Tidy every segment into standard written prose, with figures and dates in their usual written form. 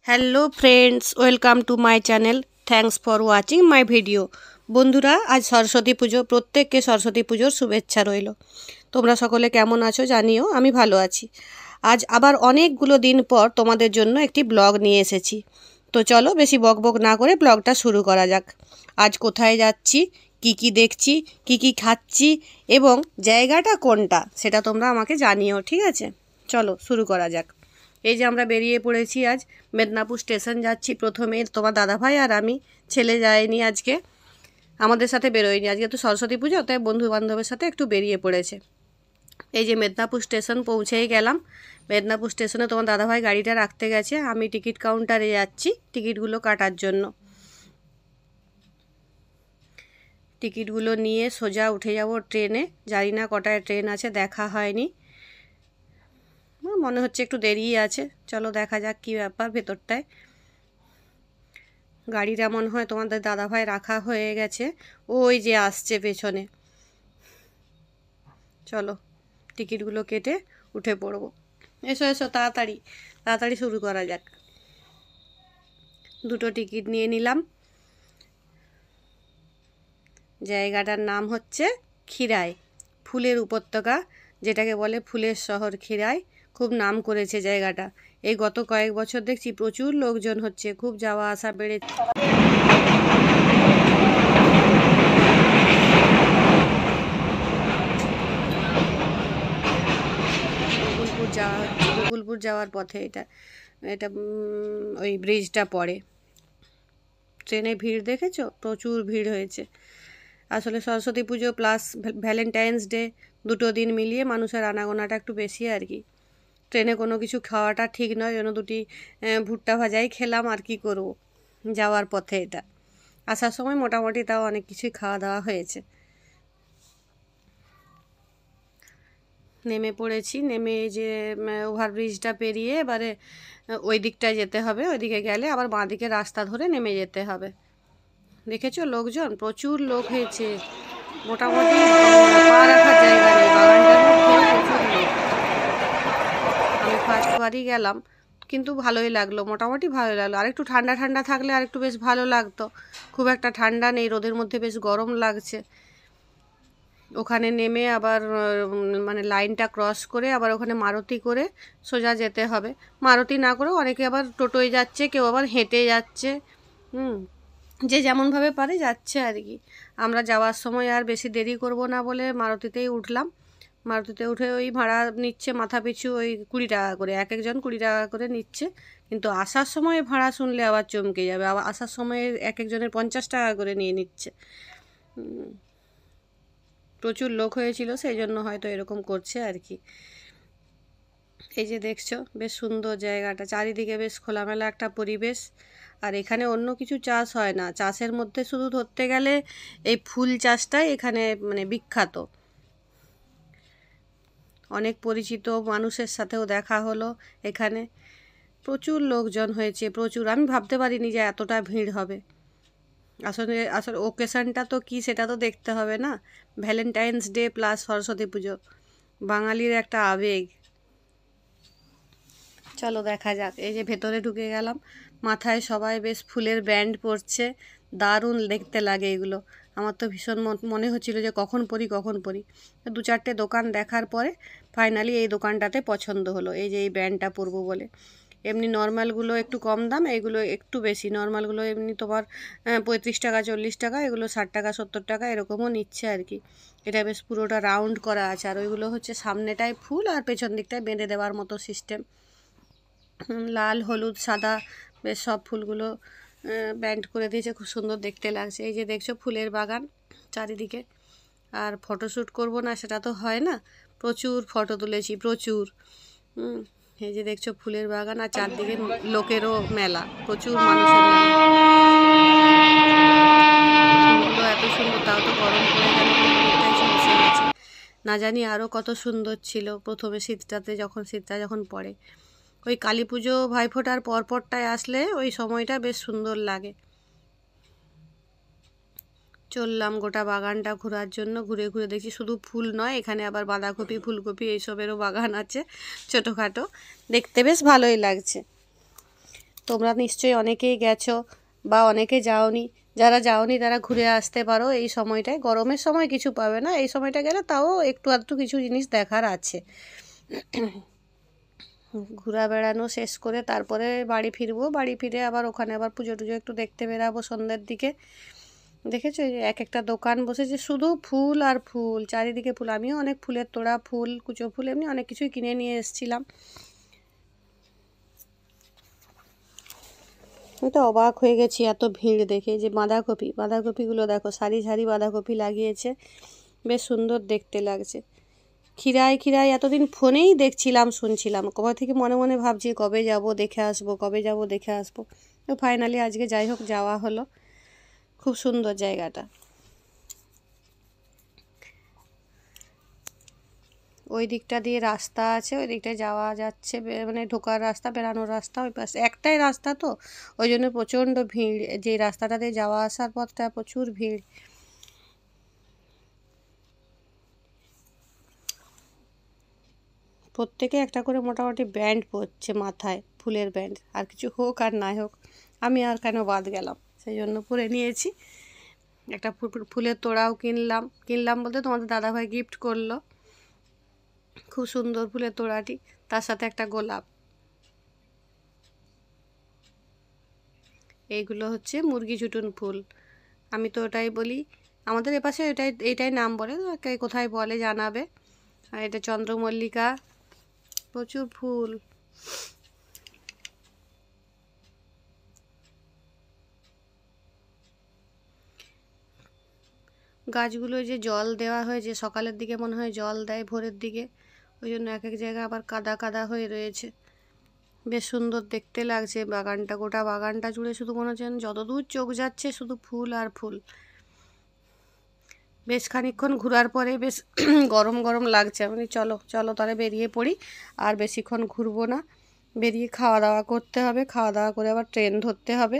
Hello friends, welcome to my channel. Thanks for watching my video. বন্ধুরা, আজ সরস্বতী পুজো। প্রত্যেককে সরস্বতী পুজোর শুভেচ্ছা রইল। তোমরা সকলে কেমন আছো জানিও, আমি ভালো আছি। আজ আবার অনেকগুলো দিন পর তোমাদের জন্য একটি ব্লগ নিয়ে এসেছি। তো চলো বেশি বকবক না করে ব্লগটা শুরু করা যাক। আজ কোথায় যাচ্ছি, কি দেখছি, কি খাচ্ছি এবং জায়গাটা কোনটা সেটা তোমরা আমাকে জানিও, ঠিক আছে? চলো শুরু করা যাক। এই যে আমরা বেরিয়ে পড়েছি, আজ মেদিনীপুর স্টেশন যাচ্ছি। প্রথমে তোমার দাদাভাই আর আমি, ছেলে যায়নি আজকে, আমাদের সাথে বেরোয়নি। আজকে তো সরস্বতী পুজো, তাই বন্ধু বান্ধবের সাথে একটু বেরিয়ে পড়েছে। এই যে মেদিনীপুর স্টেশন পৌঁছেই গেলাম। মেদিনীপুর স্টেশনে তোমার দাদাভাই গাড়িটা রাখতে গেছে, আমি টিকিট কাউন্টারে যাচ্ছি টিকিটগুলো কাটার জন্য। টিকিটগুলো নিয়ে সোজা উঠে যাব ট্রেনে। জানি না কটায় ট্রেন আছে, দেখা হয়নি। মনে হচ্ছে একটু দেরি আছে, চলো দেখা যাক কী ব্যাপার ভেতরটায়। গাড়িটা মনে হয় তোমাদের দাদাভাই রাখা হয়ে গেছে, ওই যে আসছে পেছনে। চলো টিকিটগুলো কেটে উঠে পড়বো। এসো এসো, তাড়াতাড়ি তাড়াতাড়ি শুরু করা যাক। দুটো টিকিট নিয়ে নিলাম। জায়গাটার নাম হচ্ছে খিরাই, ফুলের উপত্যকা, যেটাকে বলে ফুলের শহর খিরাই। খুব নাম করেছে জায়গাটা। এই গত কয়েক বছর দেখছি প্রচুর লোকজন হচ্ছে, খুব যাওয়া আসা বেড়েছে। গোকুলপুর যাওয়ার পথে এটা এটা ওই ব্রিজটা পড়ে। ট্রেনে ভিড় দেখেছো? প্রচুর ভিড় হয়েছে। আসলে সরস্বতী পুজো প্লাস ভ্যালেন্টাইন্স ডে, দুটো দিন মিলিয়ে মানুষের আনাগোনাটা একটু বেশি আর কি। ট্রেনে কোনো কিছু খাওয়াটা ঠিক নয়, যেন দুটি ভুট্টা ভাজাই খেলাম, আর কি করব যাওয়ার পথে। এটা আসার সময় মোটামুটি তাও অনেক কিছুই খাওয়া দাওয়া হয়েছে। নেমে পড়েছি। নেমে এই যে ওভারব্রিজটা পেরিয়ে এবারে ওই দিকটায় যেতে হবে। ওইদিকে গেলে আবার বাঁ দিকে রাস্তা ধরে নেমে যেতে হবে। দেখেছো লোকজন, প্রচুর লোক হয়েছে। মোটামুটি পা রাখার জায়গা নেই, বাগানটার মধ্যে প্রচুর লোক। আমি ফার্স্টবারই গেলাম, কিন্তু ভালোই লাগলো, মোটামুটি ভালোই লাগলো। আরেকটু ঠান্ডা ঠান্ডা থাকলে আরেকটু বেশ ভালো লাগতো। খুব একটা ঠান্ডা নেই, রোদের মধ্যে বেশ গরম লাগছে। ওখানে নেমে আবার মানে লাইনটা ক্রস করে আবার ওখানে মারুতি করে সোজা যেতে হবে। মারুতি না করেও অনেকে আবার টোটোয় যাচ্ছে, কেউ আবার হেঁটে যাচ্ছে। যে যেমনভাবে পারে যাচ্ছে আর কি। আমরা যাওয়ার সময় আর বেশি দেরি করব না বলে মারুতিতেই উঠলাম। মারুতিতে উঠে ওই ভাড়া নিচ্ছে মাথা পিছু ওই 20 টাকা করে, এক একজন 20 টাকা করে নিচ্ছে। কিন্তু আসার সময় ভাড়া শুনলে আবার চমকে যাবে, আবার আসার সময় এক একজনের 50 টাকা করে নিয়ে নিচ্ছে। প্রচুর লোক হয়েছিল, সেই জন্য হয়তো এরকম করছে আর কি। এই যে দেখছো বেশ সুন্দর জায়গাটা, চারিদিকে বেশ খোলামেলা একটা পরিবেশ। আর এখানে অন্য কিছু চাষ হয় না, চাষের মধ্যে শুধু ধরতে গেলে এই ফুল চাষটাই এখানে মানে বিখ্যাত। অনেক পরিচিত মানুষের সাথেও দেখা হলো এখানে। প্রচুর লোকজন হয়েছে, প্রচুর। আমি ভাবতে পারিনি যে এতটা ভিড় হবে। আসলে আসলে ওকেশনটা তো কি সেটা তো দেখতে হবে না। ভ্যালেন্টাইন্স ডে প্লাস সরস্বতী পুজো, বাঙালির একটা আবেগ। চলো দেখা যাক। এই যে ভেতরে ঢুকে গেলাম, মাথায় সবাই বেশ ফুলের ব্যান্ড পরছে, দারুণ দেখতে লাগে এগুলো। আমার তো ভীষণ মনে হচ্ছিল যে কখন পরি। দু চারটে দোকান দেখার পরে ফাইনালি এই দোকানটাতে পছন্দ হলো, এই যে এই ব্যান্ডটা পরবো বলে। এমনি নর্মালগুলো একটু কম দাম, এগুলো একটু বেশি। নর্মালগুলো এমনি তোমার 35 টাকা 40 টাকা, এগুলো 60 টাকা 70 টাকা এরকমও নিচ্ছে আর কি। এটা বেশ পুরোটা রাউন্ড করা আছে, আর ওইগুলো হচ্ছে সামনেটায় ফুল আর পেছন দিকটায় বেঁধে দেওয়ার মতো সিস্টেম। লাল হলুদ সাদা বেশ সব ফুলগুলো ব্যান্ড করে দিয়েছে, খুব সুন্দর দেখতে লাগছে। এই যে দেখছো ফুলের বাগান চারিদিকে। আর ফটোশ্যুট করব না সেটা তো হয় না, প্রচুর ফটো তুলেছি, প্রচুর। এই যে দেখছো ফুলের বাগান, আর চারদিকে লোকেরও মেলা, প্রচুর মানুষের মেলা। ফুলগুলো এত সুন্দর, তাও তো গরম পড়ে গেল, অনেকটাই ঝলসে গেছে। না জানি আরও কত সুন্দর ছিল প্রথমে শীতটা যখন পড়ে। ওই কালী পুজো ভাইফোঁটার পরপরটায় আসলে ওই সময়টা বেশ সুন্দর লাগে। চললাম গোটা বাগানটা ঘোরার জন্য। ঘুরে ঘুরে দেখছি শুধু ফুল নয়, এখানে আবার বাঁধাকপি ফুলকপি এইসবেরও বাগান আছে ছোটোখাটো, দেখতে বেশ ভালোই লাগছে। তোমরা নিশ্চয়ই অনেকেই গেছো বা অনেকে যাওনি। যারা যাওনি তারা ঘুরে আসতে পারো এই সময়টায়। গরমের সময় কিছু পাবে না, এই সময়টা গেলে তাও একটু আধটু কিছু জিনিস দেখার আছে। ঘোরা বেড়ানো শেষ করে তারপরে বাড়ি ফিরবো। বাড়ি ফিরে আবার ওখানে আবার পুজো টুজো একটু দেখতে বেরাবো সন্ধ্যের দিকে। দেখেছো এই যে এক একটা দোকান বসেছে, শুধু ফুল আর ফুল, চারিদিকে ফুল। আমিও অনেক ফুলের তোড়া, ফুল, কুচো ফুল, এমনি অনেক কিছুই কিনে নিয়ে এসেছিলাম। আমি তো অবাক হয়ে গেছি এত ভিড় দেখে। যে বাঁধাকপিগুলো দেখো, সারি সারি বাঁধাকপি লাগিয়েছে, বেশ সুন্দর দেখতে লাগছে। খিরায় এতদিন ফোনেই দেখছিলাম, শুনছিলাম, কবে থেকে মনে মনে ভাবছি কবে যাব দেখে আসবো, কবে যাব দেখে আসবো। তো ফাইনালি আজকে যাই হোক যাওয়া হলো। খুব সুন্দর জায়গাটা। ওই দিকটা দিয়ে রাস্তা আছে, ওই দিকটায় যাওয়া যাচ্ছে, মানে ঢোকার রাস্তা, বেরানোর রাস্তা ওই পাশে একটাই রাস্তা, তো ওই জন্য প্রচণ্ড ভিড়। যে রাস্তাটা দিয়ে যাওয়া আসার পথটা প্রচুর ভিড়। প্রত্যেকে একটা করে মোটামুটি ব্যান্ড পরছে মাথায়, ফুলের ব্যান্ড। আর কিছু হোক আর নাই হোক, আমি আর কেন বাদ গেলাম, সেই জন্য পরে নিয়েছি। একটা ফুলের তোড়াও কিনলাম বলতে তোমাদের দাদাভাই গিফট করলো। খুব সুন্দর ফুলের তোড়াটি, তার সাথে একটা গোলাপ। এইগুলো হচ্ছে মুরগি চুটুন ফুল, আমি তো ওটাই বলি। আমাদের এপাশে এইটাই নাম বলে, কে কোথায় বলে জানাবে। আর এটা চন্দ্রমল্লিকা, প্রচুর ফুল। গাছগুলো যে জল দেওয়া হয়েছে, সকালের দিকে মনে হয় জল দেয়, ভোরের দিকে, ওই জন্য এক এক জায়গা আবার কাদা কাদা হয়ে রয়েছে। বেশ সুন্দর দেখতে লাগছে বাগানটা, গোটা বাগানটা জুড়ে শুধু মনে হচ্ছে যতদূর চোখ যাচ্ছে শুধু ফুল আর ফুল। বেশ খানিকক্ষণ ঘোরার পরে বেশ গরম গরম লাগছে। আমি চলো তাহলে বেরিয়ে পড়ি, আর বেশিক্ষণ ঘুরবো না। বেরিয়ে খাওয়া দাওয়া করতে হবে, খাওয়া দাওয়া করে আবার ট্রেন ধরতে হবে।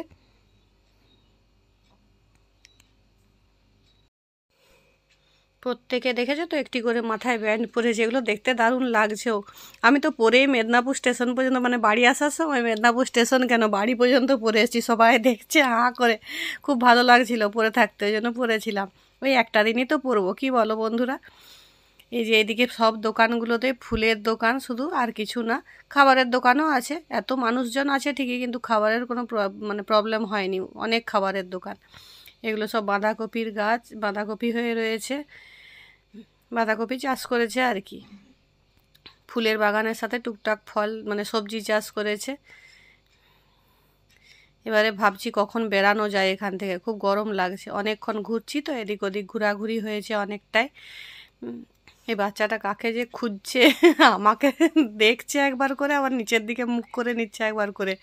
প্রত্যেকে দেখেছো তো একটি করে মাথায় ব্যান্ড পরেছে, এগুলো দেখতে দারুণ লাগছেও। আমি তো পরেই মেদিনীপুর স্টেশন পর্যন্ত, মানে বাড়ি আসার সময় মেদিনীপুর স্টেশন কেন বাড়ি পর্যন্ত পরে এসেছি, সবাই দেখছে হাঁ করে। খুব ভালো লাগছিল পরে থাকতে, ওই জন্য পরেছিলাম। ওই একটা দিনই তো পরবো, কি বলো বন্ধুরা। এই যে এদিকে সব দোকানগুলোতে ফুলের দোকান শুধু, আর কিছু না। খাবারের দোকানও আছে, এত মানুষজন আছে ঠিকই, কিন্তু খাবারের কোনো মানে প্রবলেম হয়নি, অনেক খাবারের দোকান। এগুলো সব বাঁধাকপির গাছ, বাঁধাকপি হয়ে রয়েছে, বাঁধাকপি চাষ করেছে আর কি। ফুলের বাগানের সাথে টুকটাক ফল মানে সবজি চাষ করেছে। এবারে ভাবছি কখন বেরানো যায় এখান থেকে, খুব গরম লাগছে। অনেকক্ষণ ঘুরছি তো, এদিক ওদিক ঘোরাঘুরি হয়েছে অনেকটাই। এই বাচ্চাটা কাকে যে খুঁজছে, আমাকে দেখছে একবার করে, আবার নিচের দিকে মুখ করে নিচ্ছে একবার করে।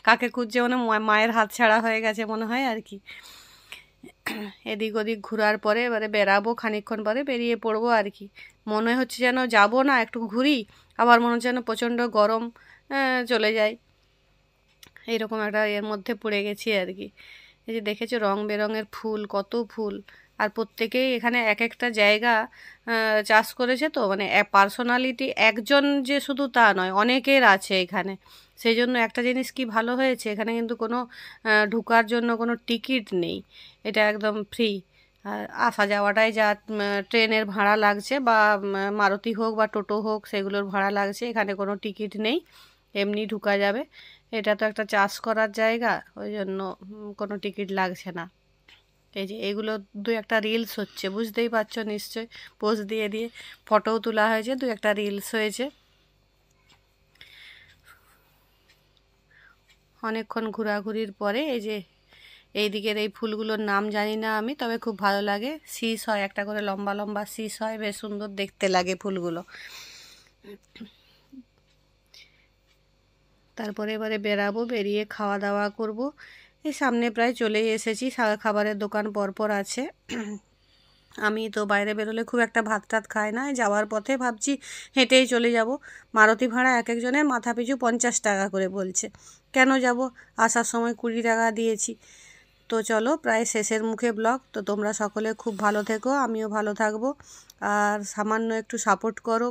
কাকে খুঁজছে মানে মায়ের হাত ছাড়া হয়ে গেছে মনে হয় আর কি। এদিক ওদিক ঘোরার পরে এবারে বেরাবো, খানিকক্ষণ পরে বেরিয়ে পড়বো আর কি। মনে হচ্ছে যেন যাবো না, একটু ঘুরি, আবার মনে হচ্ছে যেন প্রচণ্ড গরম, চলে যায়, এইরকম একটা এর মধ্যে পড়ে গেছি আর কি। এই যে দেখেছো রং বেরঙের ফুল, কত ফুল। আর প্রত্যেকেই এখানে এক একটা জায়গা চাষ করেছে, তো মানে পার্সোনালিটি একজন যে শুধু তা নয়, অনেকের আছে এখানে। সেই জন্য একটা জিনিস কি ভালো হয়েছে, এখানে কিন্তু কোনো ঢোকার জন্য কোনো টিকিট নেই, এটা একদম ফ্রি। আর আসা যাওয়াটাই যা ট্রেনের ভাড়া লাগছে, বা মারুতি হোক বা টোটো হোক সেগুলোর ভাড়া লাগছে, এখানে কোনো টিকিট নেই, এমনি ঢোকা যাবে। এটা তো একটা চাষ করার জায়গা, ওই জন্য কোনো টিকিট লাগছে না। এই যে এগুলো দুই একটা রিলস হচ্ছে, বুঝতেই পারছো নিশ্চয়, পোজ দিয়ে দিয়ে ফটোও তোলা হয়েছে, দুই একটা রিলস হয়েছে। অনেকক্ষণ ঘোরাঘুরির পরে এই যে এই দিকের এই ফুলগুলোর নাম জানি না আমি, তবে খুব ভালো লাগে। শীষ হয়, একটা করে লম্বা লম্বা শীষ হয়, বেশ সুন্দর দেখতে লাগে ফুলগুলো। তারপরে এবারে বেরাবো, বেরিয়ে খাওয়া দাওয়া করব। এই সামনে প্রায় চলেই এসেছি, খাবারের দোকান পরপর আছে। আমি তো বাইরে বেরোলে খুব একটা ভাত টাত খাই না, যাওয়ার পথে ভাবছি হেঁটেই চলে যাব। মারুতি ভাড়া এক একজনের মাথা পিছু 50 টাকা করে বলছে। কেন যাব, আসার সময় 20 টাকা দিয়েছি। তো চলো প্রায় শেষের মুখে ব্লগ। তো তোমরা সকলে খুব ভালো থেকো, আমিও ভালো থাকবো, আর সামান্য একটু সাপোর্ট করো।